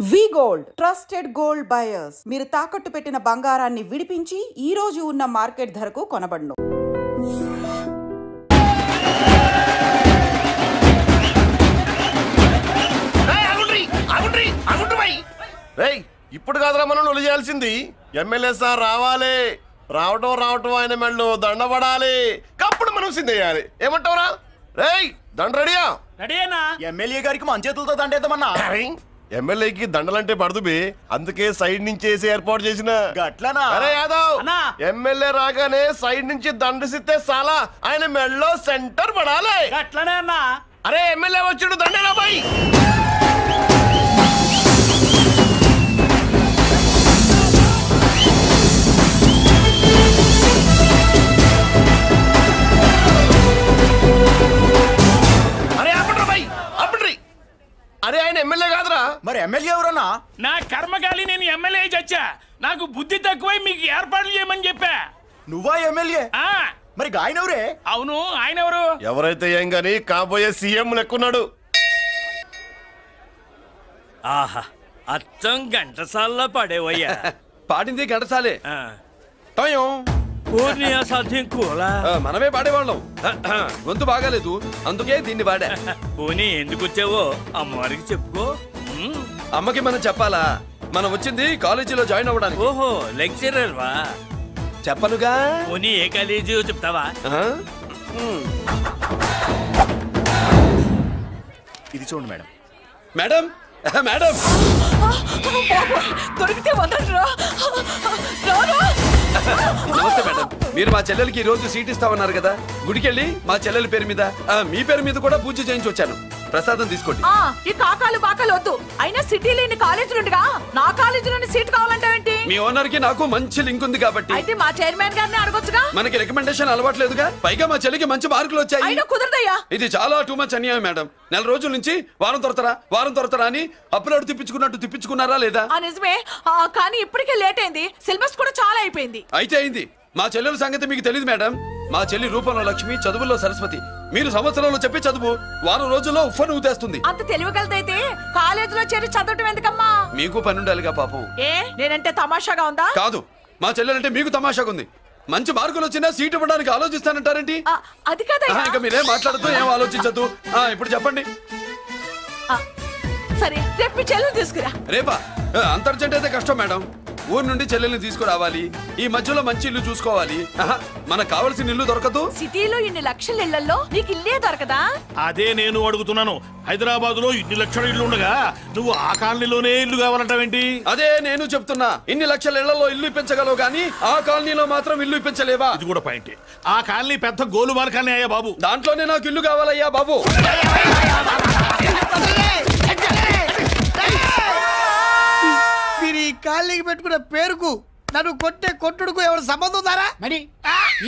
వి gold trusted gold buyers మీరు తాకట్టు పెట్టిన బంగారాన్ని విడిపించి ఈ రోజు ఉన్న మార్కెట్ ధరకు కొనబడును. ఇప్పుడు కాదురా మనం ఒలి చేయాల్సింది. ఎమ్మెల్యే సార్ రావాలి, రావటం ఆయన మెళ్ళు దండపడాలి, కప్పుడు మనం సిందేయాలి. ఏమంటావురా? రేయ్ దండ రెడీయా? రెడీనా? ఎమ్మెల్యే గారికి మన చేతులతో దండేద్దామన్నా. ఎమ్మెల్యేకి దండలంటే పడదు బే, అందుకే సైడ్ నుంచి వేసి ఏర్పాటు చేసిన. గట్లనా? అరే యాదవ్, ఎమ్మెల్యే రాగానే సైడ్ నుంచి దండసిస్తే చాలా ఆయన మెళ్ళో సెంటర్ పడాలి. గట్లనే అన్నా. అరే ఎమ్మెల్యే వచ్చాడు, దండేనా బాయ్. అరే ఆయన ఎమ్మెల్యే కాదురా. మరి ఎమ్మెల్యే ఎవరన్నా? నా కర్మకాలి, నేను ఎమ్మెల్యే చచ్చా. నాకు బుద్ధి తక్కువై మీకు ఏర్పాట్లు చేయమని చెప్పా. నువ్వా ఎమ్మెల్యే? మరి ఆయన ఎవరే? అవును, ఆయన ఎవరు? ఎవరైతే ఏం గాని కాబోయే సీఎం లెక్కున్నాడు. ఆహా, అచ్చం ఘంటసాల్లో పడేవయ్యా. పాడింది ఘంటసాలే. సాధ్యం కూలా మనమే పాడేవాళ్ళం. గొంతు బాగాలేదు, అందుకే దీన్ని పాడా. పోనీ ఎందుకు వచ్చావో అమ్మవారికి చెప్పుకో. అమ్మకి మనం చెప్పాలా? మనం వచ్చింది కాలేజీలో జాయిన్ అవ్వడానికి. ఓహో, లెక్చరర్ వా? చెప్పనుగా. పోనీ ఏ కాలేజీ చెప్తావా? ఇది చూడండి మేడం. మేడం మేడం దొరికితే వదలరా. నమస్తే మేడం, మీరు మా చెల్లెలకి ఈ రోజు సీట్ ఇస్తామన్నారు కదా, గుడికెళ్ళి మా చెల్లెల పేరు మీద మీ పేరు మీద కూడా పూజ చేయించి వచ్చాను. ప్రసాదం తీసుకోండి. ఈ కాకాలు బాకాలు వద్దు. అయినా సిటీలో ఇన్ని కాలేజీలు ఉండగా నా కాలేజీలోని సీట్ కావాలంటావేంటి? మీ ఓనర్ కి నాకు మంచి లింక్ ఉంది కాబట్టి. అయితే మా చైర్మన్ గారిని అడగొచ్చుగా. మనకి రికమెండేషన్ అలవాట్లేదుగా, పైగా మా చెల్లికి మంచి మార్కులు వచ్చాయి. అయినా కుదరదయ్యా. ఇది చాలా టూ మచ్ అన్యాయం మేడం. నెల రోజుల నుంచి వారం తొరతరా అని అప్లోడ్ తిప్పించుకున్నట్టు తిప్పించుకున్నారా లేదా? నిజమే, కానీ ఇప్పటికే లేట్ అయింది. సిలబస్ కూడా చాలా అయిపోయింది. అయితే అయింది. మా చెల్లెల సంగతి మీకు తెలియదు మేడం. మా చెల్లి రూపంలో లక్ష్మి, చదువుల్లో సరస్వతి. మీరు సంవత్సరంలో చెప్పి చదువు వారం రోజుల్లో ఉఫ్ఫను ఊతేస్తుంది. అంత తెలివిగలదైతే కాలేజీలో చేరి చదవటం ఎందుకమ్మా? మీకు పని ఉండాలిగా పాపం. నేనంటే తమాషాగా ఉందా? కాదు, మా చెల్లెలంటే మీకు తమాషాగా ఉంది. మంచి మార్కులు వచ్చినా సీట్ ఇవ్వడానికి ఆలోచిస్తానంటారేంటి? అది కాదయ్యా. ఇంకా మీరేం మాట్లాడుతూ ఏం ఆలోచించద్దు. ఇప్పుడు చెప్పండి. సరే, రేపు మీ చెల్లెలు తీసుకురా. రేపా? అంత అర్జెంట్ అయితే కష్టం మేడం. ఊరు నుండి చెల్లెల్ని తీసుకురావాలి, ఈ మధ్యలో మంచి ఇల్లు చూసుకోవాలి. మనకు కావాల్సిన ఇల్లు దొరకదు. సిటీలో ఇన్ని లక్షల ఇళ్లలో నీకు ఇల్లే దొరకదా? అదే నేను అడుగుతున్నాను. హైదరాబాద్ లో ఇన్ని లక్షల ఇల్లు ఉండగా నువ్వు ఆ కాలనీలోనే ఇల్లు కావాలంటావేంటి? అదే నేను చెప్తున్నా. ఇన్ని లక్షల ఇళ్లలో ఇల్లు ఇప్పించగలవు గానీ ఆ కాలనీలో మాత్రం ఇల్లు ఇప్పించలేవా? ఇది కూడా పాయింట్. ఆ కాలనీ పెద్ద గోలుమార్ కాలనీ అయ్యా బాబు. దాంట్లోనే నాకు ఇల్లు కావాలయ్యా బాబు. మీరు ఈ కాలనీకి పెట్టుకున్న పేరుకు నన్ను కొట్టే కొట్టుడుకు ఎవరు సంబంధం ఉందారా? మరి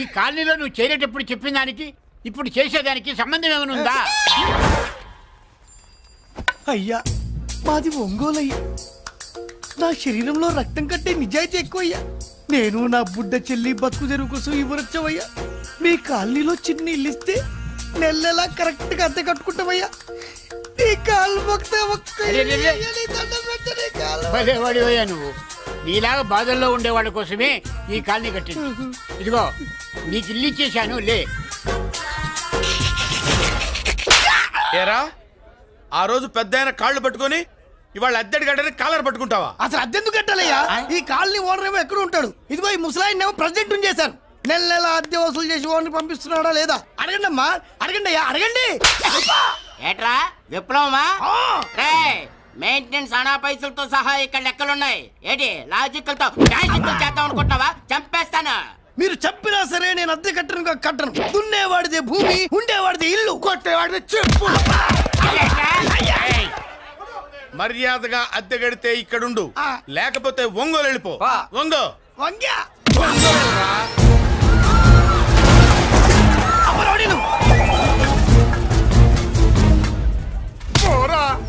ఈ కాలనీలో నువ్వు చేరేటప్పుడు చెప్పిన దానికి ఇప్పుడు చేసేదానికి సంబంధం ఏమైనా ఉందా? అయ్యా, మాది ఒంగోలయ్యా. నా శరీరంలో రక్తం కట్టే నిజాయితీ ఎక్కువయ్యా. నేను నా బుడ్డ చెల్లి బతుకు తెరువు కోసం ఇవ్వరొచ్చావయ్యా. మీ కాలనీలో చిన్న ఇల్లు ఇస్తే నెలలా కరెక్ట్ గా అద్దె కట్టుకుంటామయ్యా. భలేవాడివయ్యా నువ్వు. నీలాగా బాధల్లో ఉండేవాళ్ళ కోసమే ఈ కాలనీ కట్టింది. ఇదిగో నీకు ఇల్లు ఇచ్చేశాను, లే. ఏరా, ఆ రోజు పెద్ద ఆయన కాళ్ళు పట్టుకొని ఇవాళ అద్దెడి గడ్డని కాలర్ పట్టుకుంటావా? అసలు అద్దెందుకు కట్టాలయ్యా? ఈ కాలనీ ఓనర్ ఏమో ఎక్కడ ఉంటాడు? ఇదిగో ఈ ముసలాయిన్ ఏమో ప్రెసిడెంట్ చేశారు. నెల అద్దె వసూలు చేసి ఓనర్ పంపిస్తున్నాడా లేదా అడగండి అమ్మా. అడగండి అయ్యా, అడగండి. ఏట్రా విప్లవమా? మెయింటెనెన్స్ అనా పైసలతో సహా ఇక్కడ లెక్కలున్నాయి. ఏంటి లాజికల్ తో చేద్దాం అనుకుంటున్నావా? చంపేస్తాను. మీరు చెప్పినా సరే నేను అద్దె కట్టను. దున్నేవాడిదే భూమి, ఉండేవాడిదే ఇల్లు, కొట్టేవాడిదే చెప్పు. మర్యాదగా అద్దె గడితే ఇక్కడుండు, లేకపోతే ఒంగోలు వెళ్ళిపో. ఒంగో వంగ్యా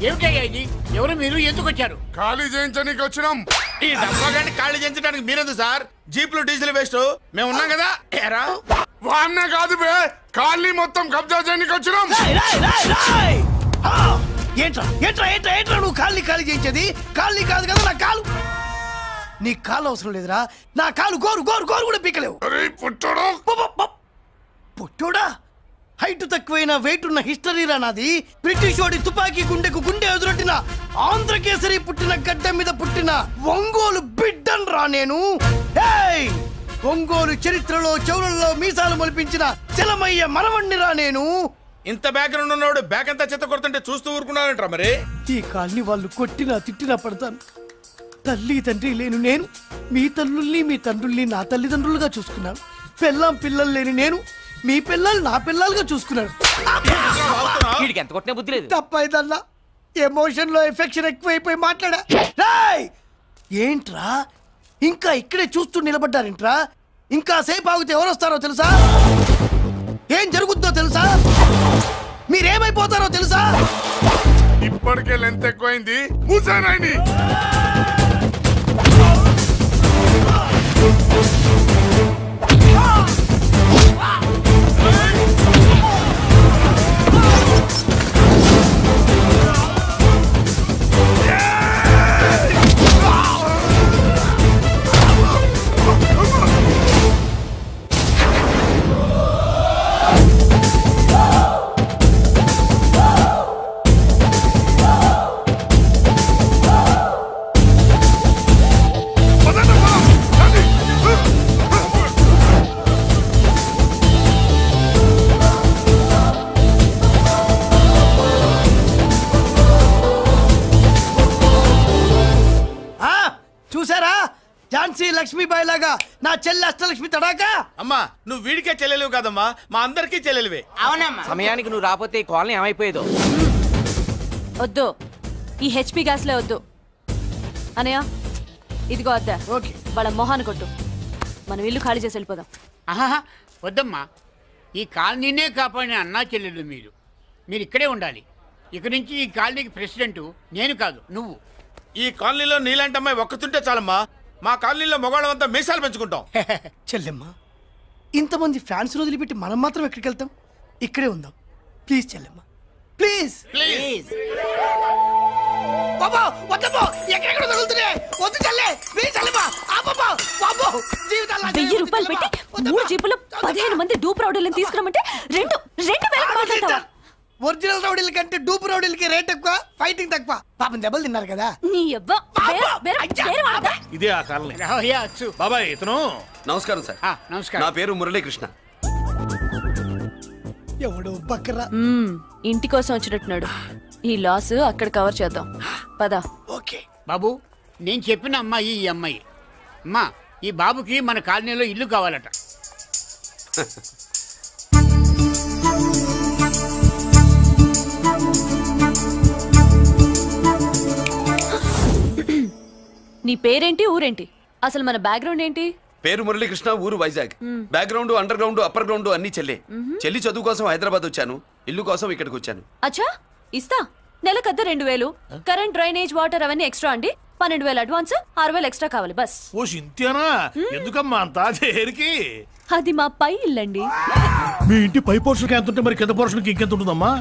ఏమిటయ్యా ఇది? ఎవరు మీరు? ఎందుకు వచ్చారు? ఖాళీ చేయించడానికి వచ్చినాం. ఈ డబ్బా గంట ఖాళీ చేయించడానికి మీరెందుకు సార్? జీపులు డీజిల్ వేస్ట్, మేము ఉన్నాం కదా. ఏరా వాన్న కాదు బే, ఖాళీ మొత్తం కబ్జా చేయడానికి వచ్చినాం. ఏంట్రా ఏంట్రా ఏంట్రా ఏంట్రా నువ్వు కాళ్ళని ఖాళీ చేయించేది? కాళ్ళని కాదు కదా నా కాలు. నీ కాలు అవసరం లేదురా, నా కాలు గోరు గోరు గోరు కూడా పీకలేవు. పుట్టోడా? హైట్ తక్కువైన వెయిట్ ఉన్న హిస్టరీరా నాది. బ్రిటిష్ వాడి తుపాకీ గుండెకు గుండె ఎదురొట్టిన ఆంధ్రకేసరి పుట్టిన గడ్డ మీద పుట్టిన ఒంగోలు బిడ్డన్ రా నేను. ఒంగోలు చరిత్రలో చౌరల్లో మీసాలు మొలిపించిన చలమయ్య మనవణ్ణిరా నేను. ఇంత బ్యాక్గ్రౌండ్ ఉన్నవాడు బ్యాక్ అంతా చెత్త కొడుతుంటే చూస్తూ ఊరుకున్నారంట. మరి ఈ కాల్ని వాళ్ళు కొట్టినా తిట్టినా పడతాను. తల్లి తండ్రి లేను నేను మీ తల్లుల్ని మీ తండ్రుల్ని నా తల్లిదండ్రులుగా చూసుకున్నాను. పెళ్ళాం పిల్లలు లేని నేను మీ పిల్లలు నా పిల్లలుగా చూసుకున్నాను. తప్పైదల్లా ఎమోషన్ లో ఎఫెక్షన్ ఎక్కువైపోయి మాట్లాడా. ఏంట్రా ఇంకా ఇక్కడే చూస్తూ నిలబడ్డారేంట్రా? ఇంకా సేపు ఆగితే ఎవరు వస్తారో తెలుసా? ఏం జరుగుద్దో తెలుసా? మీరేమైపోతారో తెలుసా? ఇప్పటికే లెంత్ ఎక్కువైంది. మూసానాయని లక్ష్మీబాయి లాగా నా చెల్లి అష్టలక్ష్మి తడాకా. అమ్మా నువ్వు వీడికే చెల్లెలివి కాదమ్మా, మా అందరికీ చెల్లెలివే. అవునమ్మా. సమయానికి నువ్వు రాకపోతే ఈ కాలనీ ఏమైపోయేదో. వద్దు, ఈ హెచ్పి గ్యాస్లే వద్దు. అనయ్య ఇదిగో అద్దా. ఓకే, వాళ్ళ మొహాన్ని కొట్టు. మనం ఇల్లు ఖాళీ చేసి వెళ్ళిపోదాం. ఆహా వద్దమ్మా, ఈ కాలనీనే కాపాడిన అన్నా చెల్లెలు మీరు ఇక్కడే ఉండాలి. ఇక నుంచి ఈ కాలనీకి ప్రెసిడెంట్ నేను కాదు, నువ్వు. ఈ కాలనీలో నీలాంటి అమ్మాయి ఒక్కతుంటే చాలమ్మా. మా కాలనీలో మొగాళ్ళంతా మీసాలు పెంచుకుంటాం. చెల్లెమ్మ, ఇంతమంది ఫ్యాన్స్ వదిలిపెట్టి మనం మాత్రం ఎక్కడికి వెళ్తాం? ఇక్కడే ఉందాం ప్లీజ్ చెల్లెమ్మ, ప్లీజ్ ప్లీజ్. బాబా వద్దమ్మా, ఎక్కడెక్కడ తగులుతున్నాయి, వద్దు చెల్లె, ప్లీజ్ చెల్లెమ్మ. బాబా 1000 రూపాయలు పెట్టి 3 జీపులు 15 మంది డూప్ రౌడీలను తీసుకురామంటే 2000 మాట్లాడతావా? ఒరిజినల్ రౌడీల కంటే డూప్ రౌడీలకి రేట్ ఎక్కువ, ఫైటింగ్ తక్కువ. పాపం దెబ్బలు తిన్నారు కదా. ఇదే ఆ కాలనీ. బాబాయ్ ఇతను. నమస్కారం సార్. నమస్కారం. నా పేరు మురళీకృష్ణ. ఎవడు బక్కరా ఇంటి కోసం వచ్చినట్టున్నాడు. ఈ లాస్ అక్కడ కవర్ చేద్దాం పద. ఓకే బాబు, నేను చెప్పిన అమ్మాయి ఈ అమ్మాయి. అమ్మా, ఈ బాబుకి మన కాలనీలో ఇల్లు కావాలట. నీ పేరేంటి, ఊరేంటి, అసలు మన బ్యాక్గ్రౌండ్ ఏంటి? పేరు మురళీకృష్ణ, ఊరు Vizag. Background, under ground, upper ground అన్ని చెల్లె. చెల్లి చదువు కోసం హైదరాబాద్ వచ్చాను, ఇల్లు కోసం ఇక్కడికి వచ్చాను. అచ్చా, ఇస్తా. నెలకద్ద 2000, కరెంట్, డ్రైనేజ్, వాటర్ అవన్నీ ఎక్స్ట్రా అండి. 12,000 అడ్వాన్స్, 6,000 ఎక్స్ట్రా కావాలి బస్. ఓ సింతేనా? ఎందుకమ్మా అంతా చేరికి? అది మా పై ఇల్లండి. మీ ఇంటి పై పోర్షన్కి ఎంత ఉంటే మరి కింద పోర్షన్కి ఇంకెంత ఉంటుందమ్మా?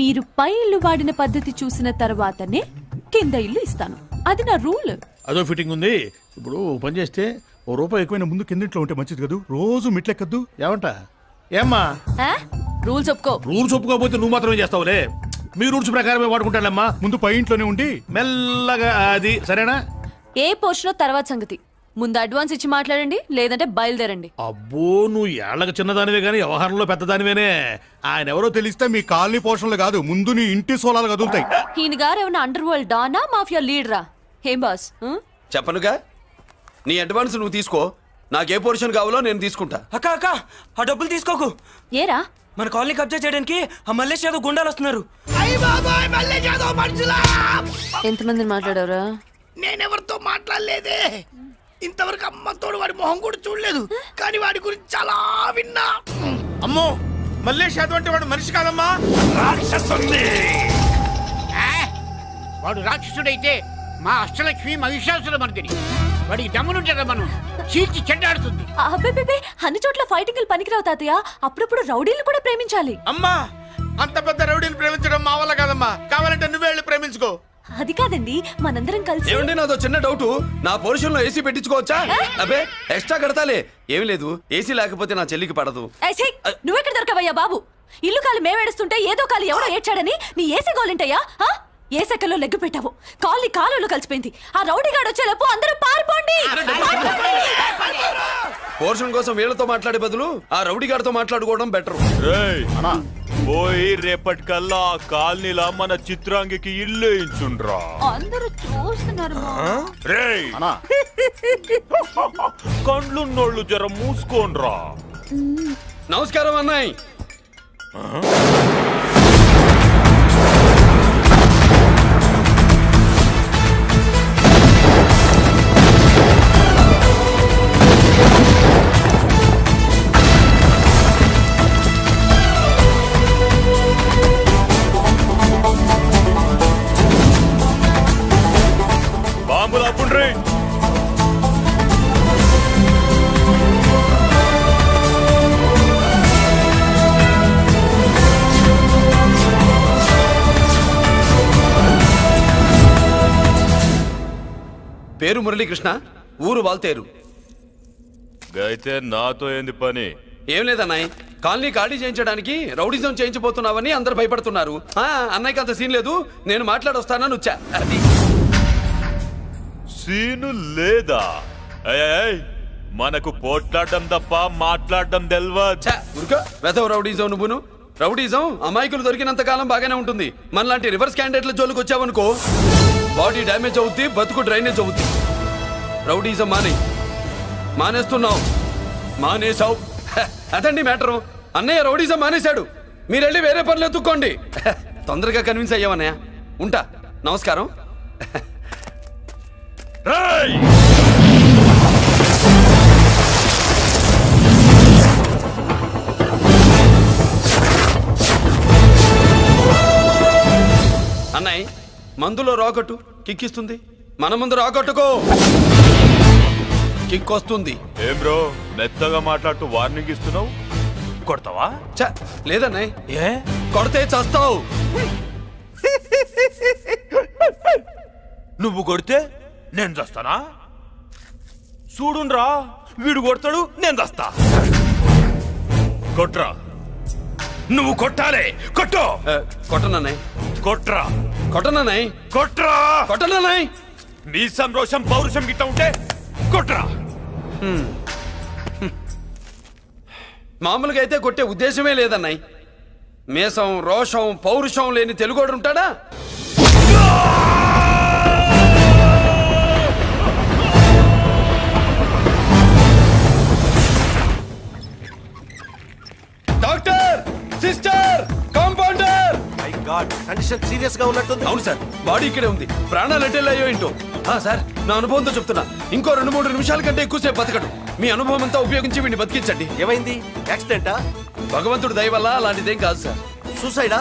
మీరు పై ఇల్లు వాడిన పద్ధతి చూసిన తర్వాతనే కింద ఇల్లు ఇస్తాను. అది నా రూల్. అదో ఫిట్టింగ్ ఉంది. ఇప్పుడు పని చేస్తే ₹1 ఎక్కువైనా ముందు కిందింట్లో ఉంటే మంచిది కదా, రోజు మిట్లెక్కద్దు. ఏమంటా? ఏమ్మా రూల్స్ ఒప్పుకో. రూల్స్ ఒప్పుకోకపోతే నువ్వు మాత్రమే చేస్తావులే. మీ రూల్స్ ప్రకారమే వాడుకుంటానమ్మా. ముందు పై ఇంట్లోనే ఉండి మెల్లగా అది, సరేనా? ఏ పోర్షన్ తర్వాత సంగతి. ముందు అడ్వాన్స్ ఇచ్చి మాట్లాడండి, లేదంటే బయలుదేరండి. అబ్బో, నువ్వు ఏళ్ళకి చిన్నదానివే గానీ వ్యవహారంలో పెద్దదానివేనే. ఆయన ఎవరో తెలిస్తే మీ కాలనీ పోషణలు కాదు, ముందు నీ ఇంటి సోలాలు కదులుతాయి. ఈయన గారు ఏమన్నా అండర్ వరల్డ్ డానా, మాఫియా లీడరా? ఏం బాస్? చెప్పనుగా, నీ అడ్వాన్స్ నువ్వు తీసుకో, నాకే పోర్షన్ కావాలో నేను తీసుకుంటా. అక్క అక్క, ఆ డబ్బులు తీసుకోకు. ఏరా? మన కాలనీ కబ్జా చేయడానికి ఆ మల్లేష్ యాదవ్ గుండాలు వస్తున్నారు. ఎంతమందిని మాట్లాడారా? నేనెవరితో మాట్లాడలేదే. ఇంతవరకు అమ్మతోడు వాడి మొహం కూడా చూడలేదు, కానీ వాడి గురించి చాలా విన్నా. అమ్మో, మల్లేష్ యాదవ్ అంటే వాడు మనిషి కాదమ్మా, రాక్షసుడి. వాడు రాక్షసుడైతే మా అష్టలక్ష్మి మహిషాసుల మర్దిని. వాడికి దమ్మునుంటారా మనం చీల్చి చెడ్డాడుతుంది. అబ్బే, అన్ని చోట్ల ఫైటింగ్ పనికిరావు తాతయ్య. అప్పుడప్పుడు రౌడీలు కూడా ప్రేమించాలి. అమ్మా, అంత పెద్ద రౌడీని ప్రేమించడం మా వల్ల కాదమ్మా. కావాలంటే నువ్వే వెళ్ళి ప్రేమించుకో. అది కాదండి, మనందరం కలిసి. ఏమండి నాదో చిన్న డౌట్, నా పోర్షన్ లో ఏసీ పెట్టించుకోవచ్చా? అబ్బే ఎక్స్ట్రా కడతాలే. ఏమి లేదు, ఏసీ లేకపోతే నా చెల్లికి పడదు. నువ్వెక్కడ దొరకవయ్యా బాబు? ఇల్లు కాలు మేమేడుస్తుంటే ఏదో కాలు ఎవడో ఏడ్చాడని నీ ఏసీ గోలింటయ్యా? ఏ సెకల్లో లెగ్గు పెట్టావు, కాలి కాలులో కలిసిపోయింది. ఆ రౌడీగాడు వచ్చేలోపు అందరూ పారిపోండి. పోర్షన్ కోసం వీళ్ళతో మాట్లాడే బదులు ఆ రౌడీ గారితో మాట్లాడుకోవడం బెటర్. పోయి రేపటికల్లా ఆ కాలనీలా మన చిత్రాంగికి ఇల్లు ఇచ్చుండ్రా. అందరూ చూస్తున్నారు. కండ్లున్నోళ్ళు జర మూసుకోండ్రా. నమస్కారం అన్నాయ్. బాంబులు అప్పుండ్రీ. పేరు మురళీకృష్ణ, ఊరు వాల్తేరు. అయితే నాతో ఏంది పని? ఏం లేదన్నాయ్, కాలనీ ఖాళీ చేయించడానికి రౌడిజం చేయించబోతున్నావని అందరు భయపడుతున్నారు. అన్నయ్యకి అంత సీన్ లేదు, నేను మాట్లాడొస్తానని వచ్చా. అది సీను లేదా? మనకు పోట్లాడడం తప్ప మాట్లాడడం తెల్వా. వెధవ రౌడిజం నువ్వును. రౌడిజం అమాయకులు దొరికినంత కాలం బాగానే ఉంటుంది. మనలాంటి రివర్స్ క్యాండిడేట్ల జోలికి వచ్చావనుకో బాడీ డ్యామేజ్ అవుద్ది, బతుకు డ్రైనేజ్ అవుద్ది. రౌడీజం మానేస్తున్నావు, మానేసావు. అదండి మ్యాటరు. అన్నయ్య రౌడీజం మానేశాడు, మీరెళ్ళి వేరే పనులు ఎత్తుక్కోండి. తొందరగా కన్విన్స్ అయ్యావన్నయ్య. ఉంటా, నమస్కారం. అన్నయ్య మందులో రాకట్టు కిక్కిస్తుంది, మన ముందు రాకట్టుకో కిక్ వస్తుంది. ఏం బ్రో మెత్తగా మాట్లాడుతూ వార్నింగ్ ఇస్తున్నావు? కొడతావా? లేదన్నయ్య, ఏ కొడితే చస్తావు. నువ్వు కొడితే నేను చస్తానా? చూడుండ్రా, వీడు కొడతాడు, నేను చస్తా. కొట్రా, నువ్వు కొట్టాలి. కొట్టు. కొట్టనన్నయ్య. కొట్రా. కొట్టనన్నయ్య. కొట్రా. కొట్టనన్నయ్య. నీ సంతోషం పౌరుషం గిట్ట ఉంటే కొట్రా. మామూలుగా అయితే కొట్టే ఉద్దేశమే లేదన్నయ్య. మేషం రోషం పౌరుషం లేని తెలుగోడు ఉంటాడా? Doctor, sister, compounder. My God, condition serious గా ఉన్నట్టుంది. అవును సార్, బాడీ ఇక్కడే ఉంది. ప్రాణాలు ఎట్టెళ్ళాయో ఏంటో. సార్, నా అనుభవంతో చెప్తున్నా, ఇంకో 2-3 నిమిషాల కంటే ఎక్కువసేపు బతకడు. మీ అనుభవం అంతా ఉపయోగించి వీడిని బతికించండి. ఏమైంది? యాక్సిడెంటా? భగవంతుడు దయ వల్ల అలాంటిదేం కాదు సార్. సూసైడా?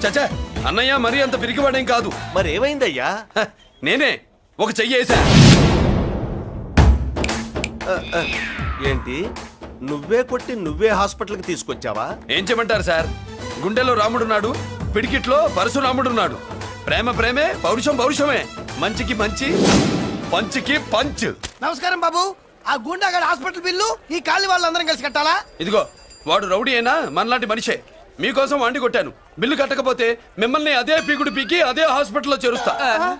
చచ్చా, అన్నయ్య మరీ అంత పిరికివాడేం కాదు. మరి ఏమైందయ్యా? నేనే ఒక చెయ్యి వేసా. ఏంటి, నువ్వే కొట్టి నువ్వే హాస్పిటల్కి తీసుకొచ్చావా? ఏం చేయమంటారు సార్, గుండెలో రాముడున్నాడు, పిడికిట్లో పరశురాముడున్నాడు. ప్రేమ ప్రేమే, పౌరుషం పౌరుషమే. మంచికి మంచి, పంచికి పంచ్. నమస్కారం బాబు. ఆ గుండాగడ్ హాస్పిటల్ బిల్లు ఈ కాలి వాళ్ళందరం కలిసి కట్టాలా? ఇదిగో, వాడు రౌడీ అయినా మనలాంటి మనిషే. మీకోసం వండి కొట్టాను. బిల్లు కట్టకపోతే మిమ్మల్ని అదే పీకుడు పీకి అదే హాస్పిటల్లో చేరుస్తా.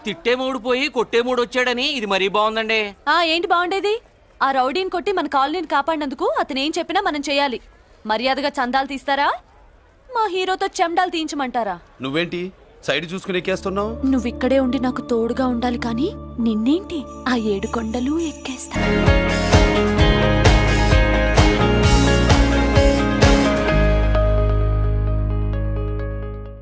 తిట్టే మూడు పోయి కొట్టే మూడు వచ్చాడని ఇది మరీ బాగుందండి. ఏంటి బాగుండేది? ఆ రౌడీని కొట్టి మన కాలనీని కాపాడినందుకు అతను ఏం చెప్పినా మనం చేయాలి. మర్యాదగా చందాలు తీస్తారా, మా హీరోతో చెండాలు తీయించమంటారా? నువ్వేంటి సైడ్ చూసుకుని ఎక్కేస్తున్నావు? నువ్వు ఇక్కడే ఉండి నాకు తోడుగా ఉండాలి, కానీ నిన్నేంటి ఆ 7 కొండలు ఎక్కేస్తా.